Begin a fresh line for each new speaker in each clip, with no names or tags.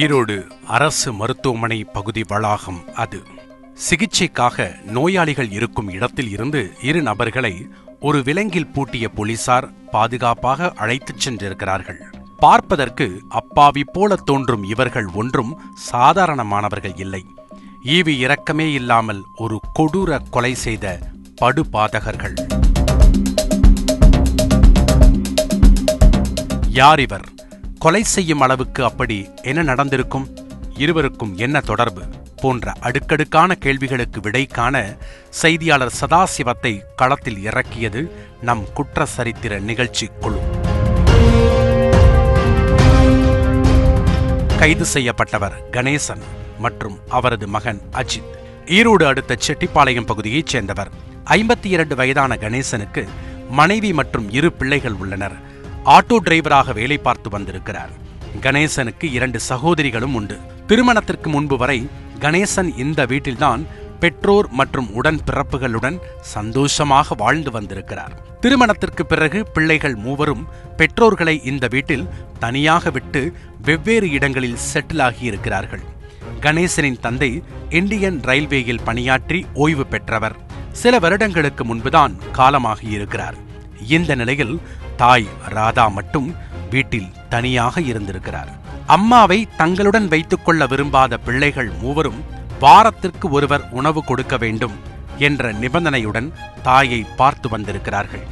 ஈரோடு அரசு மருத்துவமனை பகுதி வளாகம் அது. சிகிச்சைக்காக நோயாளிகள் இருக்கும் இடத்தில் இருந்து 2 நபர்களை ஒரு விலங்கில் பூட்டிய போலீசார் பாதுகாப்பாக அழைத்துச் சென்றிருக்கிறார்கள். பார்ப்பதற்கு அப்பாவி போல தோன்றும் இவர்கள் ஒன்றும் சாதாரணமானவர்கள் இல்லை. ஈவி இரக்கமே இல்லாமல் ஒரு கொடூர கொலை செய்த படுபாதகர்கள். யார் இவர்? கொலை செய்யும் அளவுக்கு அப்படி என்ன நடந்திருக்கும்? இருவருக்கும் என்ன தொடர்பு? போன்ற அடுக்கடுக்கான கேள்விகளுக்கு விடை காண செய்தியாளர் சதாசிவத்தை களத்தில் இறக்கியது நம் குற்ற சரித்திர நிகழ்ச்சி குழு. கைது செய்யப்பட்டவர் கணேசன் மற்றும் அவரது மகன் அஜித். ஈரோடு அடுத்த செட்டிப்பாளையம் பகுதியைச் சேர்ந்தவர். 52 வயதான கணேசனுக்கு மனைவி மற்றும் 2 பிள்ளைகள் உள்ளனர். ஆட்டோ டிரைவராக வேலை பார்த்து வந்திருக்கிறார். கணேசனுக்கு 2 சகோதரிகளும் உண்டு. திருமணத்திற்கு முன்பு வரை கணேசன் இந்த வீட்டில்தான் பெற்றோர் மற்றும் உடன் பிறப்புகளுடன் சந்தோஷமாக வாழ்ந்து வந்திருக்கிறார். திருமணத்திற்கு பிறகு பிள்ளைகள் மூவரும் பெற்றோர்களை இந்த வீட்டில் தனியாக விட்டு வெவ்வேறு இடங்களில் செட்டில் ஆகியிருக்கிறார்கள். கணேசனின் தந்தை இந்தியன் ரயில்வேயில் பணியாற்றி ஓய்வு பெற்றவர். சில வருடங்களுக்கு முன்புதான் காலமாகியிருக்கிறார். இந்த நிலையில் தாய் ராதா மட்டும் வீட்டில் தனியாக இருந்திருக்கிறார். அம்மாவை தங்களுடன் வைத்துக் கொள்ள விரும்பாத பிள்ளைகள் மூவரும் வாரத்திற்கு ஒருவர் உணவு கொடுக்க வேண்டும் என்ற நிபந்தனையுடன் தாயை பார்த்து வந்திருக்கிறார்கள்.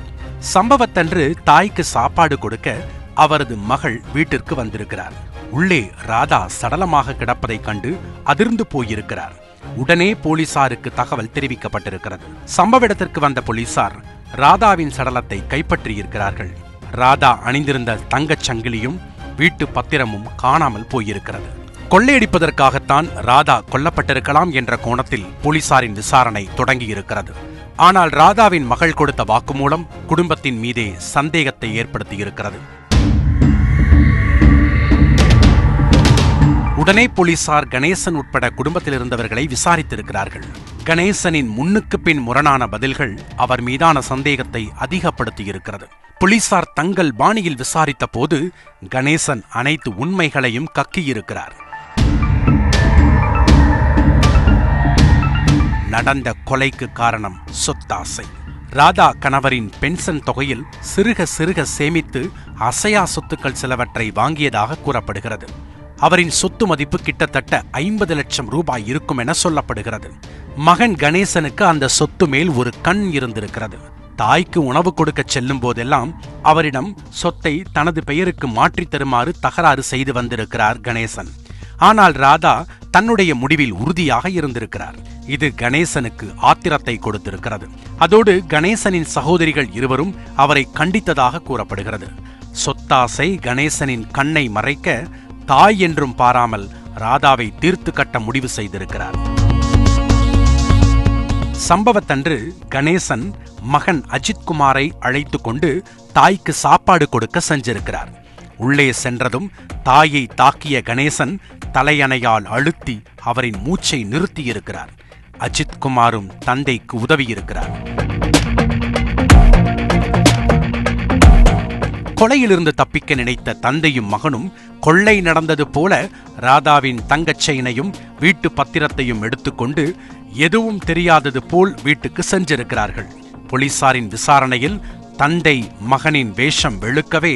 சம்பவத்தன்று தாய்க்கு சாப்பாடு கொடுக்க அவரது மகள் வீட்டிற்கு வந்திருக்கிறார். உள்ளே ராதா சடலமாக கிடப்பதைக் கண்டு அதிர்ந்து போயிருக்கிறார். உடனே போலீசாருக்கு தகவல் தெரிவிக்கப்பட்டிருக்கிறது. சம்பவ இடத்திற்கு வந்த போலீசார் ராதாவின் சடலத்தை கைப்பற்றியிருக்கிறார்கள். ராதா அணிந்திருந்த தங்கச் சங்கிலியும் வீட்டு பத்திரமும் காணாமல் போயிருக்கிறது. கொள்ளையடிப்பதற்காகத்தான் ராதா கொல்லப்பட்டிருக்கலாம் என்ற கோணத்தில் போலீசாரின் விசாரணை தொடங்கியிருக்கிறது. ஆனால் ராதாவின் மகள் கொடுத்த வாக்குமூலம் குடும்பத்தின் மீதே சந்தேகத்தை ஏற்படுத்தியிருக்கிறது. உடனே போலீசார் கணேசன் உட்பட குடும்பத்தில் இருந்தவர்களை விசாரித்திருக்கிறார்கள். கணேசனின் முன்னுக்கு பின் முரணான பதில்கள் அவர் மீதான சந்தேகத்தை அதிகப்படுத்தியிருக்கிறது. போலீசார் தங்கள் பாணியில் விசாரித்த போது கணேசன் அனைத்து உண்மைகளையும் கக்கியிருக்கிறார். நடந்த கொலைக்கு காரணம் சொத்தாசை. ராதா கணவரின் பென்ஷன் தொகையில் சிறுக சிறுக சேமித்து அசையா சொத்துக்கள் சிலவற்றை வாங்கியதாக கூறப்படுகிறது. அவரின் சொத்து மதிப்பு கிட்டத்தட்ட 50 லட்சம் ரூபாய் இருக்கும் என சொல்லப்படுகிறது. மகன் கணேசனுக்கு அந்த சொத்து மேல் ஒரு கண் இருந்திருக்கிறது. தாய்க்கு உணவு கொடுக்க செல்லும் போதெல்லாம் அவரிடம் சொத்தை தனது பெயருக்கு மாற்றித் தருமாறு தகராறு செய்து வந்திருக்கிறார் கணேசன். ஆனால் ராதா தன்னுடைய முடிவில் உறுதியாக இருந்திருக்கிறார். இது கணேசனுக்கு ஆத்திரத்தை கொடுத்திருக்கிறது. அதோடு கணேசனின் சகோதரிகள் இருவரும் அவரை கண்டித்ததாக கூறப்படுகிறது. சொத்தாசை கணேசனின் கண்ணை மறைக்க தாய் என்றும் பாராமல் ராதாவை தீர்த்து கட்ட முடிவு செய்திருக்கிறார். சம்பவத்தன்று கணேசன் மகன் அஜித்குமாரை அழைத்து கொண்டு தாய்க்கு சாப்பாடு கொடுக்க சென்றிருக்கிறார். உள்ளே சென்றதும் தாயை தாக்கிய கணேசன் தலையணையால் அழுத்தி அவரின் மூச்சை நிறுத்தியிருக்கிறார். அஜித்குமாரும் தந்தைக்கு உதவியிருக்கிறார். கொலையிலிருந்து தப்பிக்க நினைத்த தந்தையும் மகனும் கொள்ளை நடந்தது போல ராதாவின் தங்கச் செயினையும் வீட்டு பத்திரத்தையும் எடுத்துக்கொண்டு எதுவும் தெரியாதது போல் வீட்டுக்கு சென்றிருக்கிறார்கள். போலீசாரின் விசாரணையில் தந்தை மகனின் வேஷம் வெளுக்கவே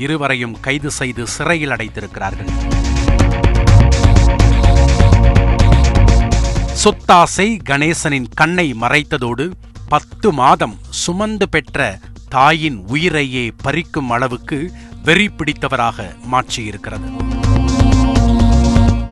இருவரையும் கைது செய்து சிறையில் அடைத்திருக்கிறார்கள். சொத்தாசை கணேசனின் கண்ணை மறைத்ததோடு 10 மாதம் சுமந்து பெற்ற தாயின் உயிரையே பறிக்கும் அளவுக்கு வெறி பிடித்தவராக மாற்றியிருக்கிறது.